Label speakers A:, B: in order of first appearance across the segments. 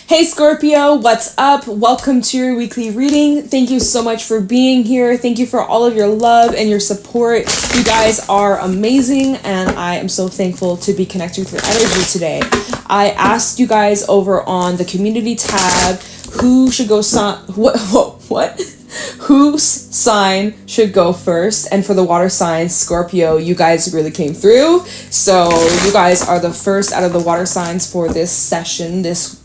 A: Hey Scorpio, what's up? Welcome to your weekly reading. Thank you so much for being here. Thank you for all of your love and your support. You guys are amazing, and I am so thankful to be connected with your energy today. I asked you guys over on the community tab who should go whose sign should go first, and for the water signs, Scorpio, you guys really came through. So you guys are the first out of the water signs for this session, this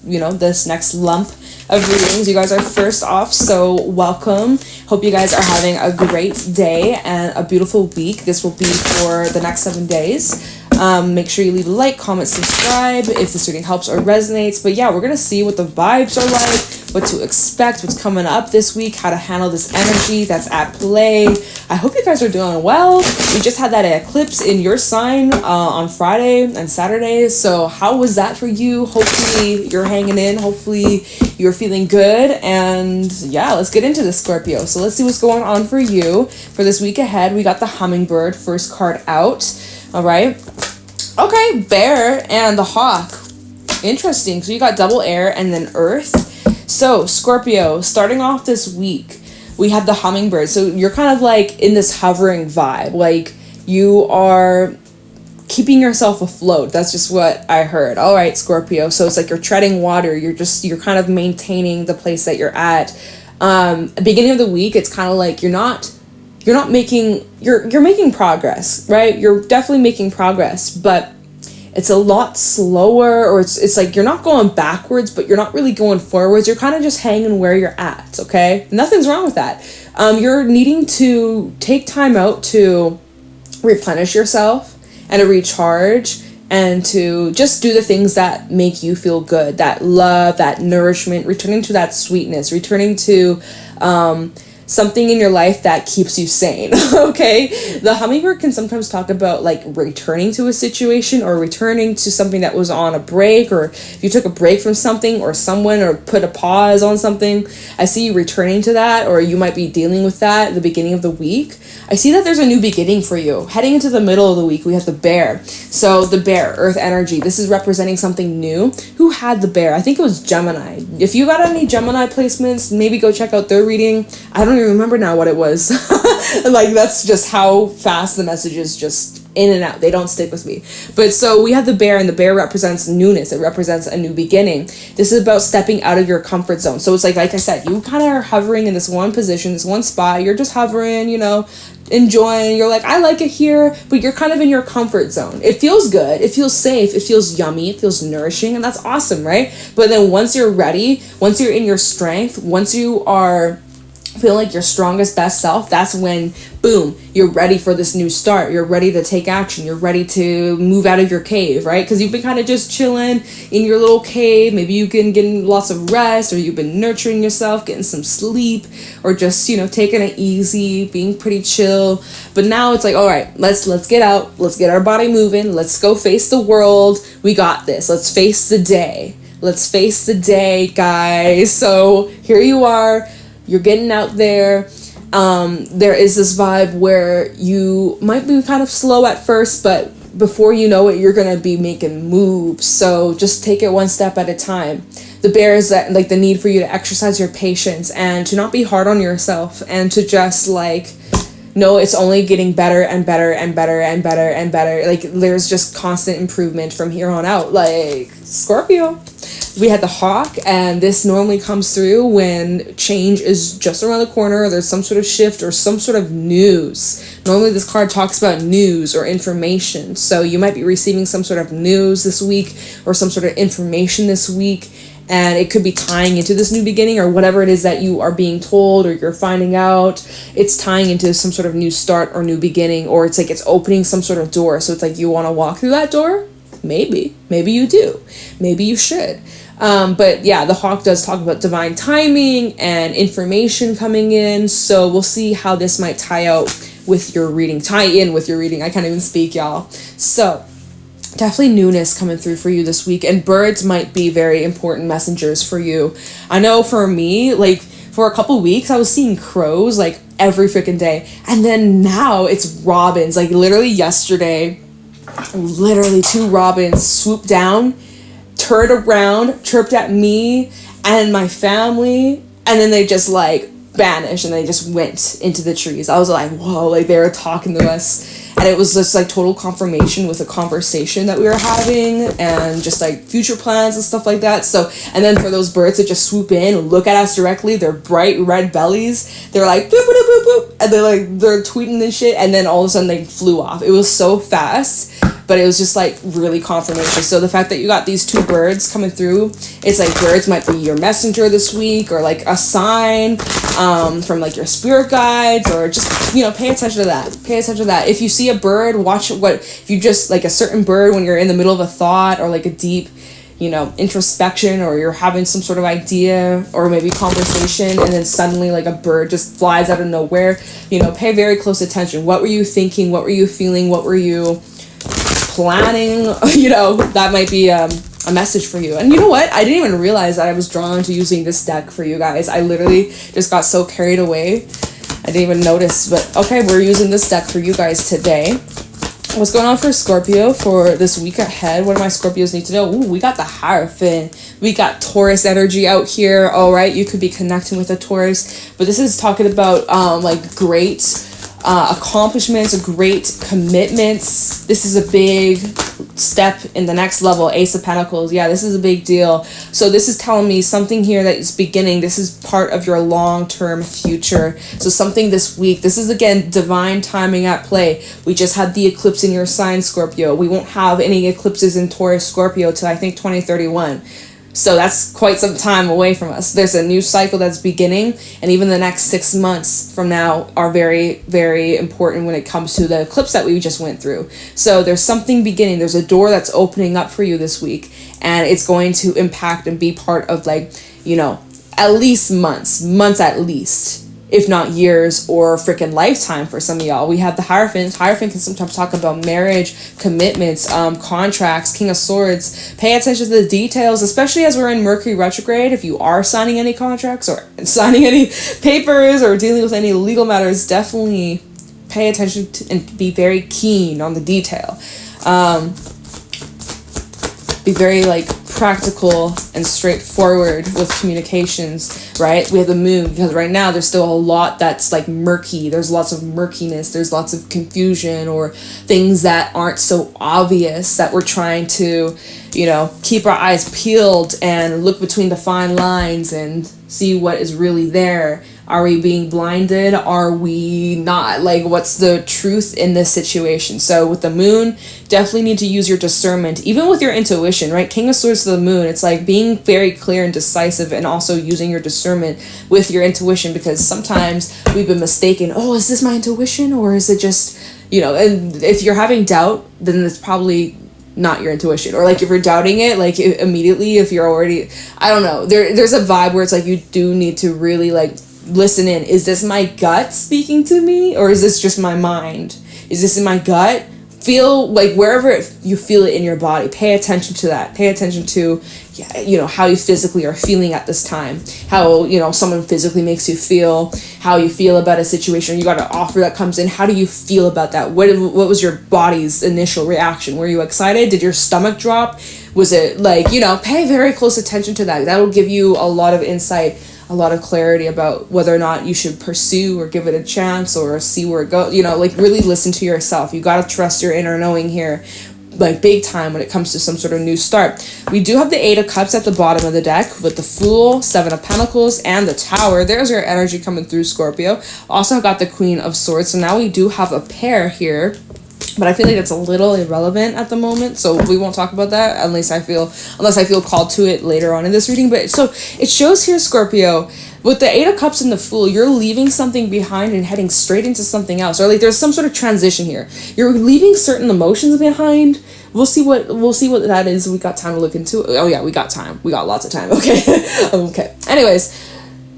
A: next lump of readings. You guys are first off, so welcome. Hope you guys are having a great day and a beautiful week. This will be for the next 7 days. Make sure you leave a like, comment, subscribe if this reading helps or resonates. But yeah, we're gonna see what the vibes are like, what to expect, what's coming up this week, how to handle this energy that's at play. I hope you guys are doing well. We just had that eclipse in your sign on Friday and Saturday. So how was that for you? Hopefully you're hanging in. Hopefully you're feeling good. And yeah, let's get into this, Scorpio. So let's see what's going on for you for this week ahead. We got the hummingbird first card out. All right. Okay, bear and the hawk. Interesting. So you got double air and then earth. So Scorpio, starting off this week, we have the hummingbird. So you're kind of like in this hovering vibe. Like you are keeping yourself afloat. That's just what I heard. All right, Scorpio. So it's like you're treading water. You're kind of maintaining the place that you're at. Beginning of the week, it's kind of like you're making progress, right? You're definitely making progress, but it's a lot slower, or it's like you're not going backwards, but you're not really going forwards. You're kind of just hanging where you're at, okay? Nothing's wrong with that. You're needing to take time out to replenish yourself and to recharge and to just do the things that make you feel good, that love, that nourishment, returning to that sweetness, returning to something in your life that keeps you sane. Okay, the hummingbird can sometimes talk about like returning to a situation or returning to something that was on a break, or if you took a break from something or someone, or put a pause on something. I see you returning to that, or you might be dealing with that at the beginning of the week. I see that there's a new beginning for you. Heading into the middle of the week, we have the bear. So the bear, earth energy, this is representing something new. Who had the bear? I think it was Gemini. If you got any Gemini placements, maybe go check out their reading. I don't even remember now what it was. Like, that's just how fast the messages just in and out. They don't stick with me. But so we have the bear, and the bear represents newness. It represents a new beginning. This is about stepping out of your comfort zone. So it's like I said, you kind of are hovering in this one position, this one spot. You're just hovering, enjoying. You're like, I like it here, but you're kind of in your comfort zone. It feels good. It feels safe. It feels yummy. It feels nourishing, and that's awesome, right? But then once you're ready, once you're in your strength, once you are feeling like your strongest, best self, that's when, boom, you're ready for this new start. You're ready to take action. You're ready to move out of your cave, right? Because you've been kind of just chilling in your little cave. Maybe you can get lots of rest, or you've been nurturing yourself, getting some sleep, or just, taking it easy, being pretty chill. But now it's like, all right, let's get out. Let's get our body moving. Let's go face the world. We got this. Let's face the day. Let's face the day, guys. So here you are. You're getting out there. There is this vibe where you might be kind of slow at first, but before you know it, you're going to be making moves. So just take it one step at a time. The bear is that, like, the need for you to exercise your patience and to not be hard on yourself, and to just no, it's only getting better and better and better and better and better. Like, there's just constant improvement from here on out. Like, Scorpio. We had the hawk, and this normally comes through when change is just around the corner, or there's some sort of shift or some sort of news. Normally this card talks about news or information. So you might be receiving some sort of news this week, or some sort of information this week. And it could be tying into this new beginning, or whatever it is that you are being told or you're finding out. It's tying into some sort of new start or new beginning, or it's like it's opening some sort of door. So it's like you want to walk through that door? Maybe you do. Maybe you should. But yeah, the hawk does talk about divine timing and information coming in. So we'll see how this might tie in with your reading. I can't even speak, y'all. So definitely newness coming through for you this week, and birds might be very important messengers for you. I know for me, like, for a couple weeks I was seeing crows like every freaking day, and then now it's robins. Like, literally yesterday, 2 robins swooped down, turned around, chirped at me and my family, and then they just like vanished and they just went into the trees. I was like, whoa, like they were talking to us. And it was just like total confirmation with a conversation that we were having and just like future plans and stuff like that. So, and then for those birds to just swoop in and look at us directly, their bright red bellies, they're like, boop, boop, boop, boop, and they're tweeting and shit. And then all of a sudden they flew off. It was so fast, but it was just like really confirmation. So the fact that you got these 2 birds coming through, it's like birds might be your messenger this week, or like a sign from like your spirit guides, or just, you know, pay attention to that. Pay attention to that. If you see a bird, watch if you just like a certain bird when you're in the middle of a thought or like a deep, you know, introspection, or you're having some sort of idea or maybe conversation, and then suddenly like a bird just flies out of nowhere, you know, pay very close attention. What were you thinking? What were you feeling? What were you planning? You know, that might be a message for you. And you know what? I didn't even realize that I was drawn to using this deck for you guys. I literally just got so carried away. I didn't even notice, but okay, we're using this deck for you guys today. What's going on for Scorpio for this week ahead? What do my Scorpios need to know? Ooh, we got the Hierophant. We got Taurus energy out here. All right, you could be connecting with a Taurus, but this is talking about like great accomplishments, great commitments. This is a big step in the next level. Ace of Pentacles. Yeah, this is a big deal. So this is telling me something here that is beginning. This is part of your long-term future. So something this week. This is, again, divine timing at play. We just had the eclipse in your sign, Scorpio. We won't have any eclipses in Taurus, Scorpio till I think 2031. So that's quite some time away from us. There's a new cycle that's beginning, and even the next 6 months from now are very, very important when it comes to the eclipse that we just went through. So there's something beginning. There's a door that's opening up for you this week, and it's going to impact and be part of, like, you know, at least months at least, if not years or freaking lifetime for some of y'all. We have the Hierophant. Hierophant can sometimes talk about marriage, commitments, contracts, King of Swords. Pay attention to the details, especially as we're in Mercury retrograde. If you are signing any contracts or signing any papers or dealing with any legal matters, definitely pay attention to and be very keen on the detail. Be very like practical and straightforward with communications, right? We have the moon, because right now there's still a lot that's like murky. There's lots of murkiness. There's lots of confusion or things that aren't so obvious that we're trying to, you know, keep our eyes peeled and look between the fine lines and see what is really there. Are we being blinded? Are we not? Like, what's the truth in this situation? So with the moon, definitely need to use your discernment, even with your intuition, right? King of Swords to the moon, it's like being very clear and decisive, and also using your discernment with your intuition, because sometimes we've been mistaken. Oh, is this my intuition, or is it just, you know, and if you're having doubt, then it's probably not your intuition. Or like if you're doubting it, like immediately, if you're already, I don't know, there's a vibe where it's like you do need to really like listen in. Is this my gut speaking to me, or is this just my mind? Is this in my gut? Feel like wherever you feel it in your body, pay attention to that. Pay attention to, you know, how you physically are feeling at this time, how, you know, someone physically makes you feel, how you feel about a situation. You got an offer that comes in. How do you feel about that? What was your body's initial reaction? Were you excited? Did your stomach drop? Was it like, you know, pay very close attention to that. That'll give you a lot of insight, a lot of clarity about whether or not you should pursue or give it a chance or see where it goes. You know, like really listen to yourself. You got to trust your inner knowing here, like big time when it comes to some sort of new start. We do have the 8 of Cups at the bottom of the deck with the Fool, 7 of Pentacles, and the Tower. There's your energy coming through, Scorpio. Also got the Queen of Swords. So now we do have a pair here, but I feel like it's a little irrelevant at the moment, so we won't talk about that unless I feel called to it later on in this reading. But so it shows here, Scorpio, with the 8 of Cups and the Fool, you're leaving something behind and heading straight into something else, or like there's some sort of transition here. You're leaving certain emotions behind. We'll see what that is. We got time to look into it. Oh yeah, we got time. We got lots of time. Okay. Okay. Anyways,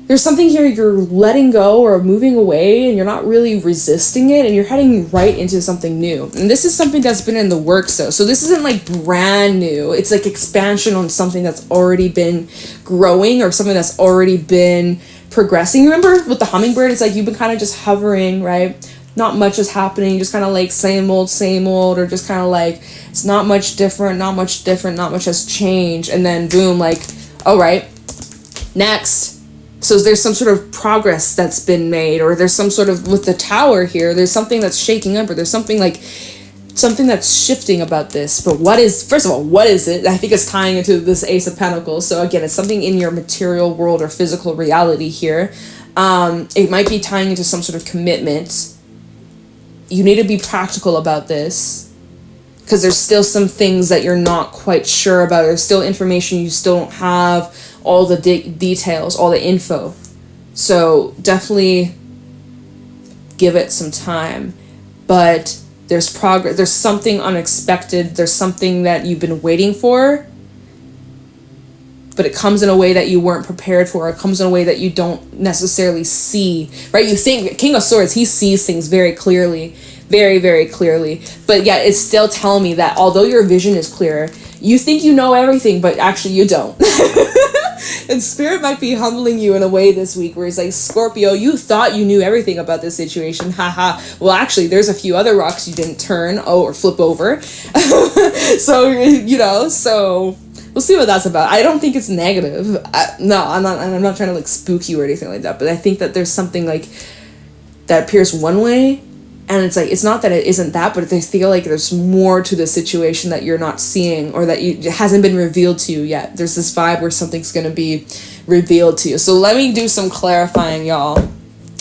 A: there's something here you're letting go or moving away, and you're not really resisting it, and you're heading right into something new. And this is something that's been in the works, though. So this isn't like brand new. It's like expansion on something that's already been growing or something that's already been progressing. Remember with the hummingbird, it's like you've been kind of just hovering, right? not much is happening, just kind of like same old, or just kind of like it's not much different, not much has changed, and then boom, like, all right, next. So there's some sort of progress that's been made, or there's some sort of, with the tower here, there's something that's shaking up, or there's something that's shifting about this. But first of all, what is it? I think it's tying into this Ace of Pentacles. So again, it's something in your material world or physical reality here. It might be tying into some sort of commitment. You need to be practical about this, because there's still some things that you're not quite sure about. There's still information you still don't have, all the details, all the info. So definitely give it some time. But there's progress. There's something unexpected. There's something that you've been waiting for, but it comes in a way that you weren't prepared for. It comes in a way that you don't necessarily see, right? You think King of Swords, he sees things very clearly, very, very clearly. But yet it's still telling me that although your vision is clear, you think you know everything, but actually you don't. And Spirit might be humbling you in a way this week where it's like, Scorpio, you thought you knew everything about this situation. Haha. Well, actually, there's a few other rocks you didn't turn or flip over. So, so we'll see what that's about. I don't think it's negative. I'm not trying to like spook you or anything like that, but I think that there's something like that appears one way, and it's like, it's not that it isn't that, but they feel like there's more to the situation that you're not seeing, or that it hasn't been revealed to you yet. There's this vibe where something's going to be revealed to you. So let me do some clarifying, y'all.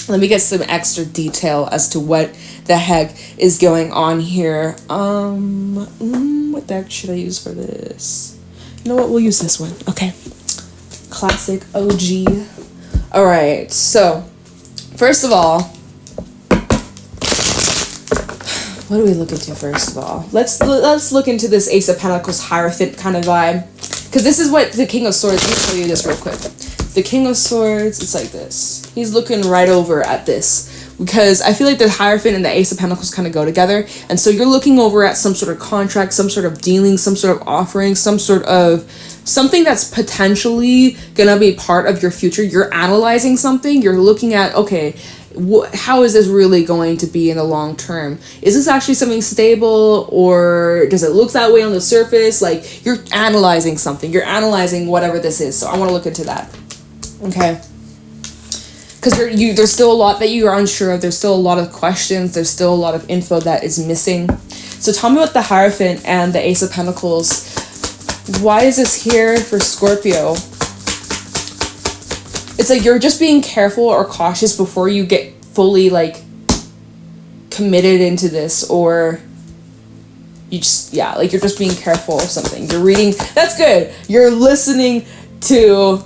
A: Let me get some extra detail as to what the heck is going on here. What the heck should I use for this? You know what? We'll use this one. Okay. Classic OG. All right. So, first of all, what do we look into first of all? Let's look into this Ace of Pentacles Hierophant kind of vibe. Because this is what the King of Swords, let me show you this real quick. The King of Swords, it's like this. He's looking right over at this. Because I feel like the Hierophant and the Ace of Pentacles kind of go together. And so you're looking over at some sort of contract, some sort of dealing, some sort of offering, some sort of something that's potentially going to be part of your future. You're analyzing something. You're looking at, okay, how is this really going to be in the long term? Is this actually something stable, or does it look that way on the surface? Like, you're analyzing something. You're analyzing whatever this is. So I want to look into that. Okay. Because there's still a lot that you are unsure of. There's still a lot of questions. There's still a lot of info that is missing. So tell me what the Hierophant and the Ace of Pentacles, why is this here for Scorpio? It's like you're just being careful or cautious before you get fully like committed into this, or you just, like you're just being careful of something. You're reading, that's good. You're listening to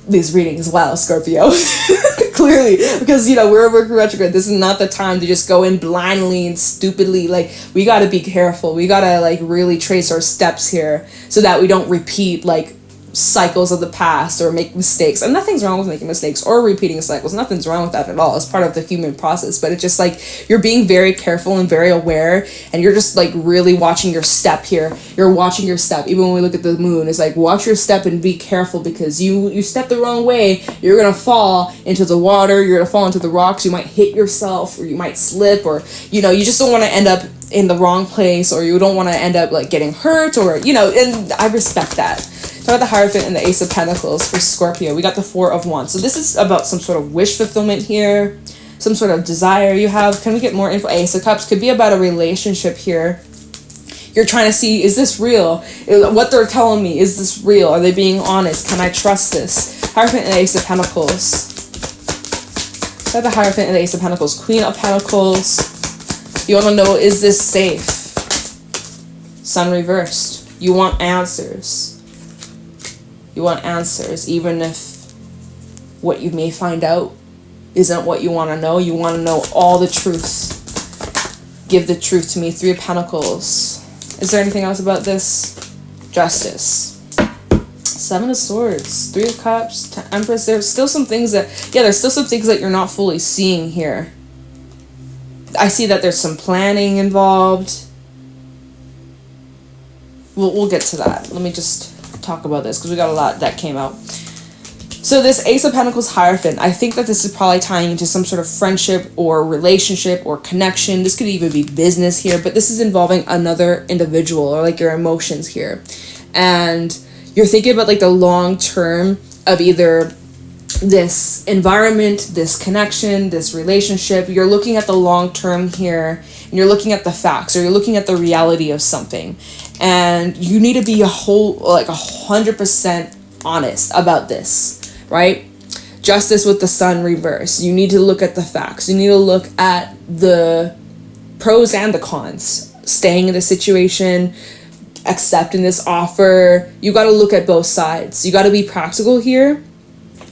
A: these readings. Wow, Scorpio. Clearly, because we're a Mercury retrograde. This is not the time to just go in blindly and stupidly. Like, we got to be careful. We got to like really trace our steps here so that we don't repeat like cycles of the past or make mistakes. And nothing's wrong with making mistakes or repeating cycles. Nothing's wrong with that at all. It's part of the human process. But it's just like you're being very careful and very aware, and you're just like really watching your step here. You're watching your step. Even when we look at the moon, it's like watch your step and be careful, because you step the wrong way, you're gonna fall into the water, you're gonna fall into the rocks, you might hit yourself, or you might slip, or you just don't want to end up in the wrong place, or you don't want to end up like getting hurt, or and I respect that. Talk about the Hierophant and the Ace of Pentacles for Scorpio. We got the Four of Wands. So this is about some sort of wish fulfillment here, some sort of desire you have. Can we get more info? Ace of Cups could be about a relationship here. You're trying to see, is this real? What they're telling me, is this real? Are they being honest? Can I trust this? Hierophant and the Ace of Pentacles. Talk about the Hierophant and the Ace of Pentacles. Queen of Pentacles. You want to know, is this safe? Sun reversed. You want answers. You want answers, even if what you may find out isn't what you want to know. You want to know all the truth. Give the truth to me. Three of Pentacles. Is there anything else about this? Justice. Seven of Swords. Three of Cups. Empress. There's still some things that you're not fully seeing here. I see that there's some planning involved. We'll get to that. Let me just talk about this because we got a lot that came out. So this Ace of Pentacles Hierophant, I think that this is probably tying into some sort of friendship or relationship or connection. This could even be business here, but this is involving another individual or like your emotions here. And you're thinking about like the long term of either this environment, this connection, this relationship. You're looking at the long term here, and you're looking at the facts, or you're looking at the reality of something. And you need to be 100% honest about this. Right? Justice with the Sun reverse. You need to look at the facts. You need to look at the pros and the cons. Staying in the situation, accepting this offer. You got to look at both sides. You got to be practical here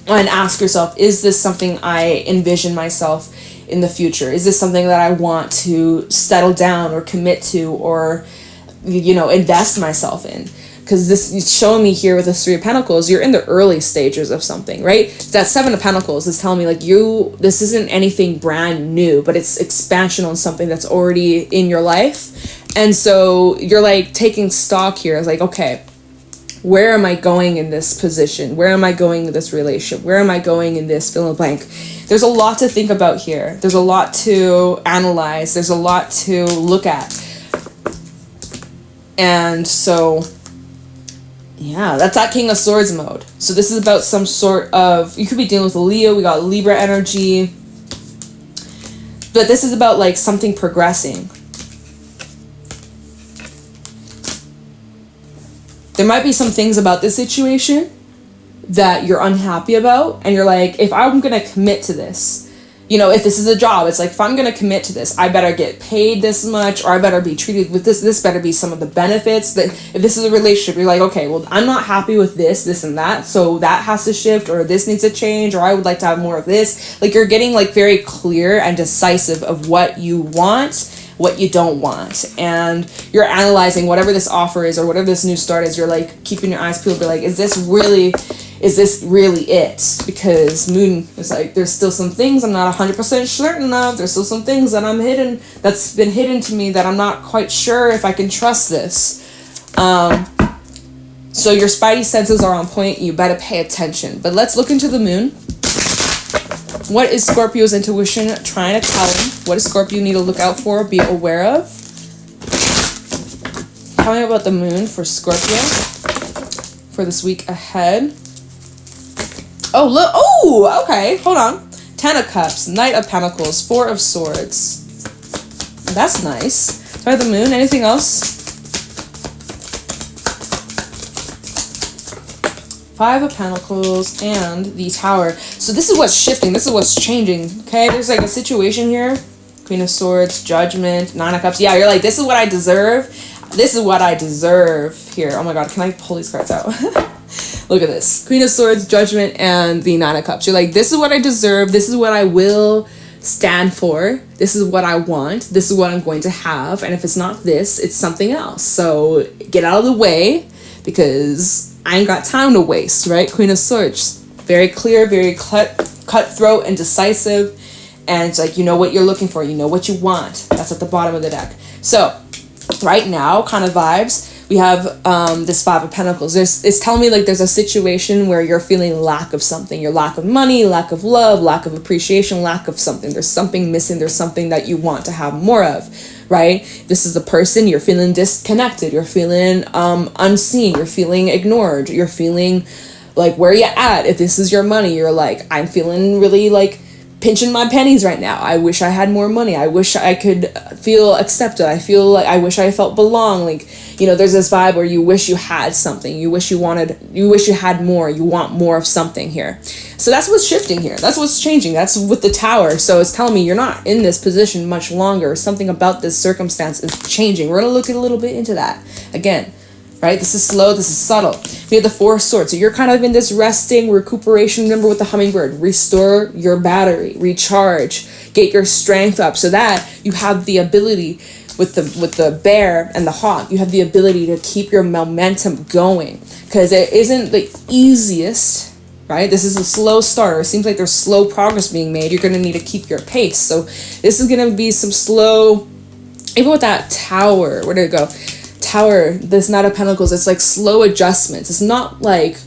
A: and ask yourself, is this something I envision myself in the future? Is this something that I want to settle down or commit to or, invest myself in? Because this is showing me here with the Three of Pentacles, you're in the early stages of something, right? That Seven of Pentacles is telling me like this isn't anything brand new, but it's expansion on something that's already in your life. And so you're like taking stock here. It's like, okay, where am I going in this position? Where am I going in this relationship? Where am I going in this fill in the blank? There's a lot to think about here. There's a lot to analyze. There's a lot to look at. And so, yeah, that's that King of Swords mode. So this is about some sort of, you could be dealing with a Leo. We got Libra energy. But this is about like something progressing. There might be some things about this situation that you're unhappy about. And you're like, if I'm going to commit to this, if this is a job, it's like, if I'm going to commit to this, I better get paid this much, or I better be treated with this. This better be some of the benefits. That if this is a relationship, you're like, okay, well, I'm not happy with this, and that. So that has to shift, or this needs to change, or I would like to have more of this. Like you're getting like very clear and decisive of what you want, what you don't want. And you're analyzing whatever this offer is or whatever this new start is. You're like keeping your eyes peeled. Be like, is this really it? Because Moon is like, there's still some things I'm not 100% certain of. There's still some things that that's been hidden to me that I'm not quite sure if I can trust this. So your spidey senses are on point. You better pay attention. But let's look into the Moon. What is Scorpio's intuition trying to tell him? What does Scorpio need to look out for, be aware of? Tell me about the Moon for Scorpio for this week ahead. Oh, look. Oh, okay. Hold on. 10 of Cups, Knight of Pentacles, 4 of Swords. That's nice. Sorry, the Moon. Anything else? 5 of Pentacles and the Tower. So this is what's shifting. This is what's changing. Okay, there's like a situation here. Queen of Swords, Judgment, 9 of Cups. Yeah, you're like, this is what I deserve. This is what I deserve here. Oh my God, can I pull these cards out? Look at this. Queen of Swords, Judgment, and the 9 of Cups. You're like, this is what I deserve. This is what I will stand for. This is what I want. This is what I'm going to have. And if it's not this, it's something else. So get out of the way, because I ain't got time to waste, right? Queen of Swords. Very clear, very cutthroat and decisive. And it's like, you know what you're looking for. You know what you want. That's at the bottom of the deck. So right now, kind of vibes, we have this 5 of Pentacles. It's telling me like there's a situation where you're feeling lack of something. Your lack of money, lack of love, lack of appreciation, lack of something. There's something missing. There's something that you want to have more of, right? This is the person, you're feeling disconnected. You're feeling unseen. You're feeling ignored. You're feeling like, where you at? If this is your money, you're like, I'm feeling really like pinching my pennies right now. I wish I had more money. I wish I could feel accepted. I feel like I wish I felt belong. Like, there's this vibe where you wish you had something. You wish you had more. You want more of something here. So that's what's shifting here. That's what's changing. That's with the Tower. So it's telling me you're not in this position much longer. Something about this circumstance is changing. We're going to look a little bit into that again. Right? This is slow. This is subtle. We have the 4 of Swords. So you're kind of in this resting, recuperation. Remember with the hummingbird, restore your battery, recharge, get your strength up so that you have the ability with the bear and the hawk, you have the ability to keep your momentum going, because it isn't the easiest, right? This is a slow starter. It seems like there's slow progress being made. You're going to need to keep your pace. So this is going to be some slow, even with that Tower, where did it go? Tower, this Knight of Pentacles, it's like slow adjustments. It's not like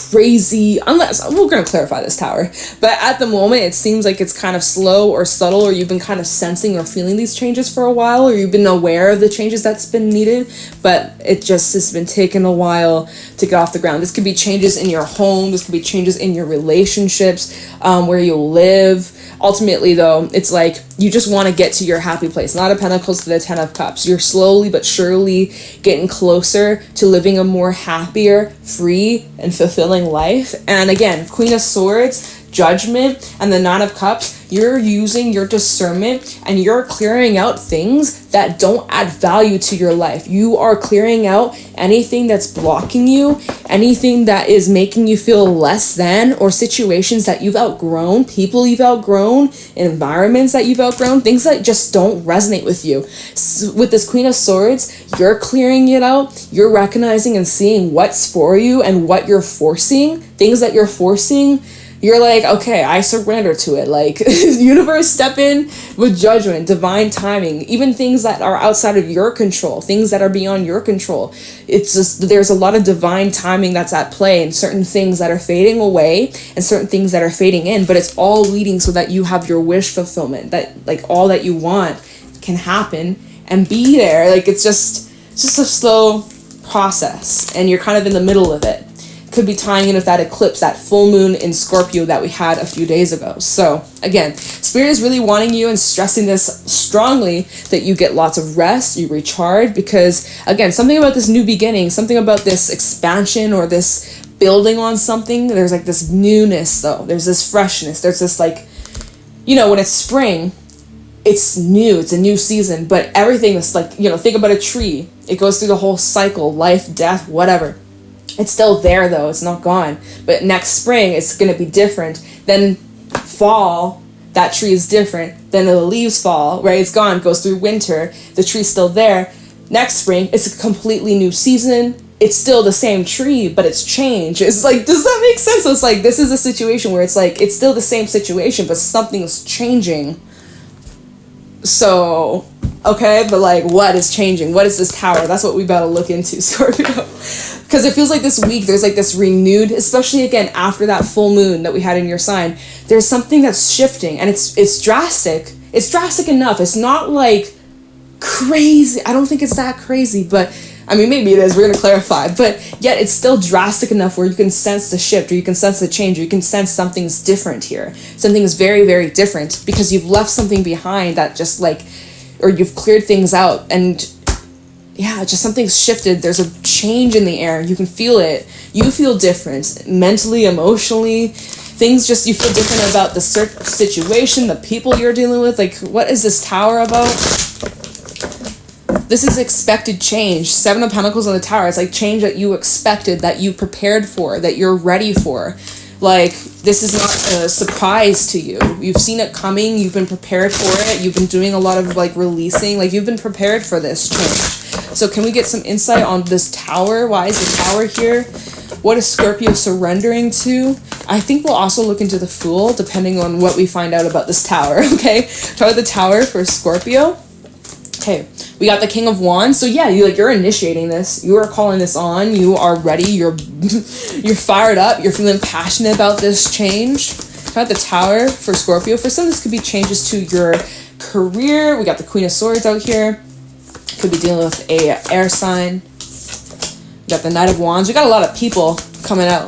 A: crazy, unless we're going to clarify this tower, but at the moment it seems like it's kind of slow or subtle, or you've been kind of sensing or feeling these changes for a while, or you've been aware of the changes that's been needed, but it just has been taking a while to get off the ground. This could be changes in your home, this could be changes in your relationships, where you live. Ultimately though, it's like you just want to get to your happy place. Knight of Pentacles to the Ten of Cups. You're slowly but surely getting closer to living a more happier, free, and fulfilling life. And again, Queen of Swords, Judgment, and the Nine of Cups, you're using your discernment and you're clearing out things that don't add value to your life. You are clearing out anything that's blocking you, anything that is making you feel less than, or situations that you've outgrown, people you've outgrown, environments that you've outgrown, things that just don't resonate with you. With this Queen of Swords, you're clearing it out. You're recognizing and seeing what's for you and what you're forcing, things that you're forcing. You're like, okay, I surrender to it. Like, universe, step in with judgment, divine timing, even things that are outside of your control, things that are beyond your control. It's just, there's a lot of divine timing that's at play, and certain things that are fading away and certain things that are fading in, but it's all leading so that you have your wish fulfillment, that like all that you want can happen and be there. Like, it's just a slow process, and you're kind of in the middle of it. Could be tying in with that eclipse, that full moon in Scorpio that we had a few days ago. So again, Spirit is really wanting you and stressing this strongly, that you get lots of rest, you recharge, because again, something about this new beginning, something about this expansion or this building on something, there's like this newness though, there's this freshness, there's this like, you know, when it's spring, it's new, it's a new season, but everything is like, you know, think about a tree, it goes through the whole cycle, life, death, whatever. It's still there though, it's not gone. But next spring, it's going to be different. Then fall, that tree is different. Then the leaves fall, right? It's gone, goes through winter. The tree's still there. Next spring, it's a completely new season. It's still the same tree, but it's changed. It's like, does that make sense? So it's like, this is a situation where it's like, it's still the same situation, but something's changing. So, okay, but like, what is changing? What is this tower? That's what we better look into, Scorpio. Because it feels like this week, there's like this renewed, especially again, after that full moon that we had in your sign, there's something that's shifting, and it's drastic. It's drastic enough. It's not like crazy. I don't think it's that crazy, but I mean, maybe it is. We're going to clarify, but yet it's still drastic enough where you can sense the shift, or you can sense the change, or you can sense something's different here. Something is very, very different because you've left something behind that just like, or you've cleared things out, and yeah, just something's shifted. There's a change in the air. You can feel it. You feel different mentally, emotionally. Things just, you feel different about the situation, the people you're dealing with. Like, what is this tower about? This is expected change. Seven of Pentacles on the tower. It's like change that you expected, that you prepared for, that you're ready for. Like, this is not a surprise to you. You've seen it coming. You've been prepared for it. You've been doing a lot of like releasing. Like, you've been prepared for this change. So can we get some insight on this tower? Why is the tower here? What is Scorpio surrendering to? I think we'll also look into the Fool, depending on what we find out about this tower, okay? Try the tower for Scorpio. Okay, we got the King of Wands. So yeah, you're initiating this. You are calling this on. You are ready. You're fired up. You're feeling passionate about this change. Got the Tower for Scorpio. For some, this could be changes to your career. We got the Queen of Swords out here. Could be dealing with a air sign. We got the Knight of Wands. We got a lot of people coming out.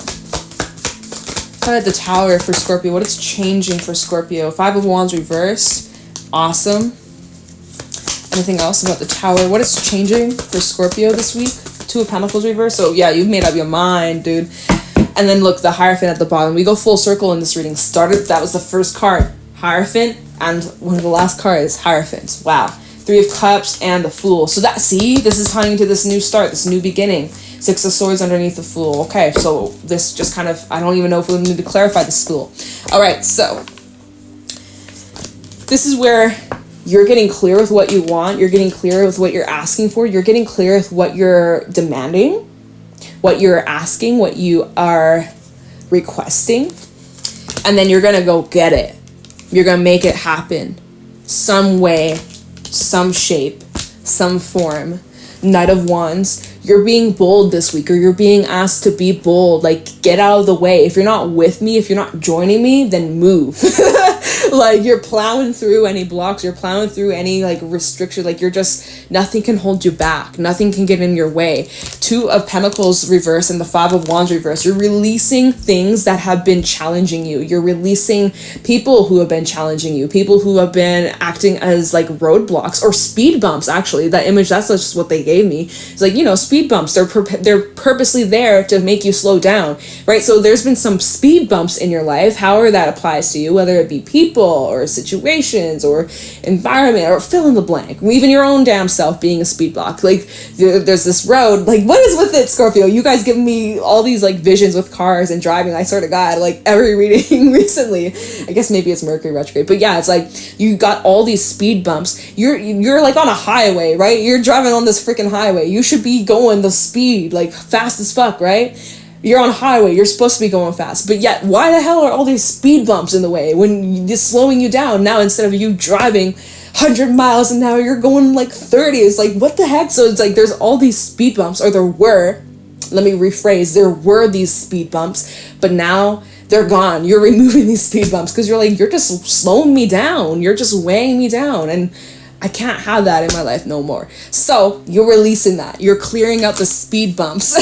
A: Got the Tower for Scorpio. What is changing for Scorpio? Five of Wands reversed. Awesome. Anything else about the Tower? What is changing for Scorpio this week? Two of Pentacles reversed. So yeah, you've made up your mind, dude. And then look, the Hierophant at the bottom. We go full circle in this reading. That was the first card. Hierophant, and one of the last cards, Hierophant. Wow. Three of Cups and the Fool. So that, see, this is tying into this new start, this new beginning. Six of Swords underneath the Fool. Okay, so this just kind of, I don't even know if we need to clarify this Fool. All right, so this is where you're getting clear with what you want. You're getting clear with what you're asking for. You're getting clear with what you're demanding, what you're asking, what you are requesting. And then you're going to go get it. You're going to make it happen some way, some shape, some form. Knight of Wands, you're being bold this week, or you're being asked to be bold. Like, get out of the way. If you're not with me, if you're not joining me, then move. Like, you're plowing through any blocks, you're plowing through any like restriction. Like, you're just, nothing can hold you back, nothing can get in your way. Two of Pentacles reverse and the Five of Wands reverse. You're releasing things that have been challenging you. You're releasing people who have been challenging you, people who have been acting as like roadblocks or speed bumps. Actually, that image, that's just what they gave me. It's like, you know, speed bumps, they're purposely there to make you slow down, right? So there's been some speed bumps in your life, however that applies to you, whether it be people or situations or environment, or fill in the blank, even your own damn self being a speed block. Like, there's this road, like, what is with it, Scorpio? You guys giving me all these like visions with cars and driving, I swear to God, like every reading recently. I guess maybe it's Mercury retrograde, but yeah, it's like you got all these speed bumps. You're like on a highway, right? You're driving on this freaking highway. You should be going the speed, like fast as fuck, right? You're on a highway, you're supposed to be going fast, but yet why the hell are all these speed bumps in the way when it's slowing you down? Now, instead of you driving 100 miles and now you're going like 30, it's like, what the heck? So it's like there's all these speed bumps, or there were, let me rephrase, there were these speed bumps, but now they're gone. You're removing these speed bumps because you're like, you're just slowing me down, you're just weighing me down, and I can't have that in my life no more. So you're releasing that. You're clearing out the speed bumps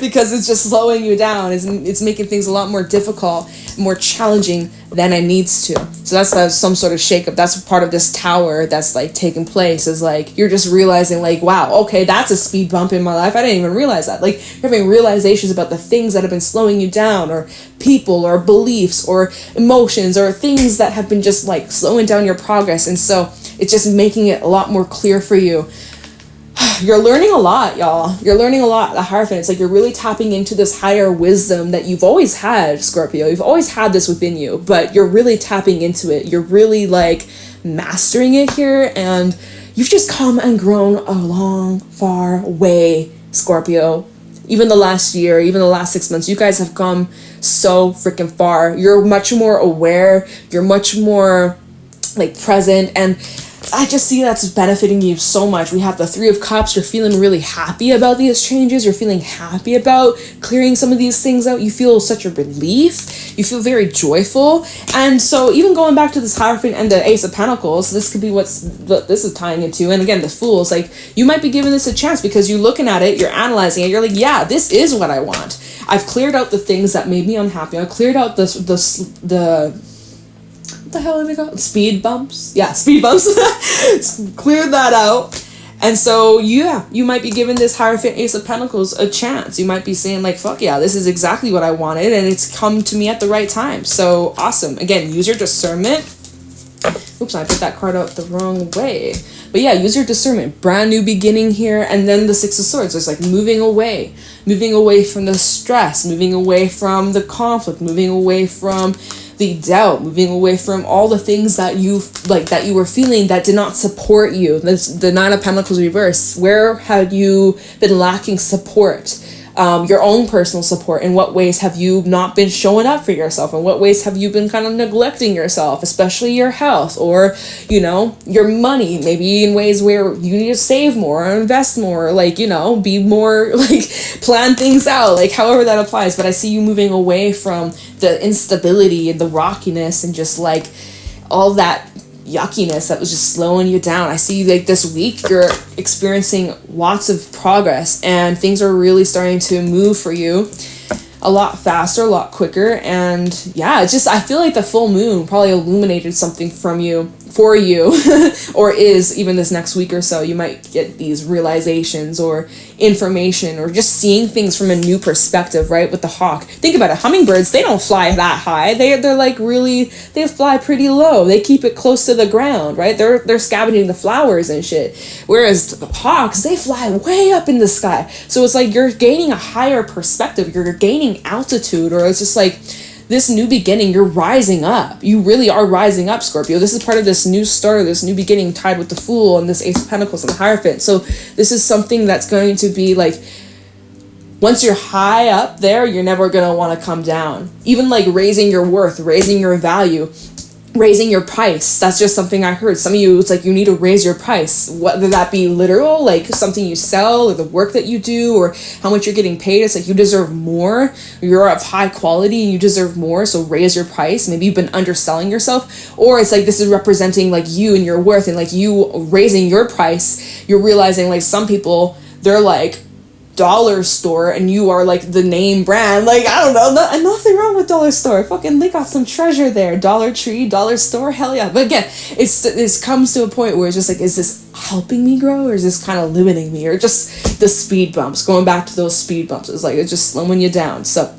A: because it's just slowing you down. It's making things a lot more difficult, more challenging than it needs to. So that's some sort of shakeup. That's part of this tower that's like taking place, is like you're just realizing like, wow, okay, that's a speed bump in my life. I didn't even realize that. Like, you're having realizations about the things that have been slowing you down, or people, or beliefs, or emotions, or things that have been just like slowing down your progress. And so it's just making it a lot more clear for you. You're learning a lot, y'all. You're learning a lot. The Hierophant, it's like you're really tapping into this higher wisdom that you've always had, Scorpio. You've always had this within you, but you're really tapping into it. You're really like mastering it here, and you've just come and grown a long, far way, Scorpio. Even the last year, even the last 6 months, you guys have come so freaking far. You're much more aware. You're much more like present, and I just see that's benefiting you so much. We have the Three of Cups. You're feeling really happy about these changes. You're feeling happy about clearing some of these things out. You feel such a relief. You feel very joyful. And so even going back to this Hierophant and the Ace of Pentacles, this could be what this is tying into. And again, the Fools, like, you might be giving this a chance because you're looking at it, you're analyzing it, you're like, yeah, this is what I want. I've cleared out the things that made me unhappy. I cleared out the what the hell are they called? Speed bumps? Yeah, speed bumps. Cleared that out. And so, yeah, you might be giving this Hierophant Ace of Pentacles a chance. You might be saying like, fuck yeah, this is exactly what I wanted, and it's come to me at the right time. So awesome. Again, use your discernment. Oops, I put that card out the wrong way. But yeah, use your discernment. Brand new beginning here. And then the Six of Swords. It's like moving away from the stress, moving away from the conflict, moving away from the doubt, moving away from all the things that you were feeling that did not support you. The Nine of Pentacles reverse. Where had you been lacking support? Your own personal support. In what ways have you not been showing up for yourself? In what ways have you been kind of neglecting yourself, especially your health, or, you know, your money? Maybe in ways where you need to save more or invest more, like, you know, be more like plan things out, like however that applies. But I see you moving away from the instability and the rockiness and just like all that yuckiness that was just slowing you down. I see like this week you're experiencing lots of progress and things are really starting to move for you a lot faster, a lot quicker. And yeah, it's just, I feel like the full moon probably illuminated something for you or is even this next week or so. You might get these realizations or information or just seeing things from a new perspective, right? With the hawk, think about it. Hummingbirds, they don't fly that high. They're like really, they fly pretty low. They keep it close to the ground, right? They're scavenging the flowers and shit. Whereas the hawks, they fly way up in the sky. So it's like you're gaining a higher perspective. You're gaining altitude, or it's just like this new beginning, you're rising up. You really are rising up, Scorpio. This is part of this new start, this new beginning tied with the Fool and this Ace of Pentacles and the Hierophant. So this is something that's going to be like, once you're high up there, you're never going to want to come down. Even like raising your worth, raising your value. raising your price. That's just something I heard. Some of you, it's like you need to raise your price, whether that be literal, like something you sell or the work that you do or how much you're getting paid. It's like you deserve more. You're of high quality and you deserve more, so raise your price. Maybe you've been underselling yourself, or it's like this is representing like you and your worth, and like you raising your price, you're realizing like some people, they're like dollar store and you are like the name brand. Like, I don't know, nothing wrong with dollar store. Fucking, they got some treasure there. Dollar Tree, dollar store, hell yeah. But again, it comes to a point where it's just like, is this helping me grow, or is this kind of limiting me, or just the speed bumps? Going back to those speed bumps, it's like it's just slowing you down. So,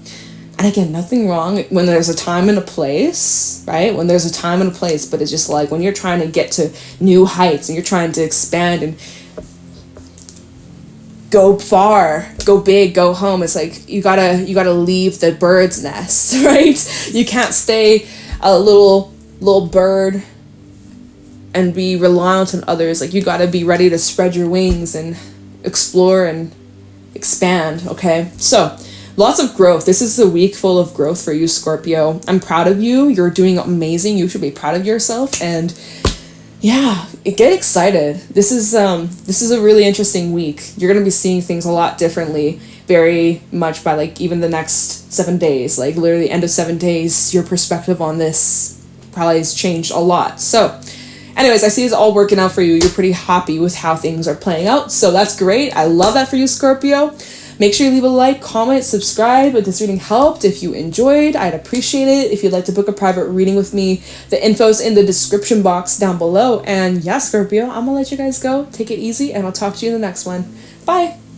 A: and again, nothing wrong when there's a time and a place, right? When there's a time and a place, but it's just like when you're trying to get to new heights and you're trying to expand and go far, go big, go home. It's like you gotta leave the bird's nest, right? You can't stay a little bird and be reliant on others. Like, you gotta be ready to spread your wings and explore and expand. Okay, so lots of growth. This is a week full of growth for you, Scorpio. I'm proud of you. You're doing amazing. You should be proud of yourself. And yeah, get excited. This is a really interesting week. You're going to be seeing things a lot differently, very much by like even the next 7 days. Like literally the end of 7 days, your perspective on this probably has changed a lot. So anyways, I see it's all working out for you. You're pretty happy with how things are playing out. So that's great. I love that for you, Scorpio. Make sure you leave a like, comment, subscribe if this reading helped. If you enjoyed, I'd appreciate it. If you'd like to book a private reading with me, the info's in the description box down below. And yeah, Scorpio, I'm gonna let you guys go. Take it easy, and I'll talk to you in the next one. Bye.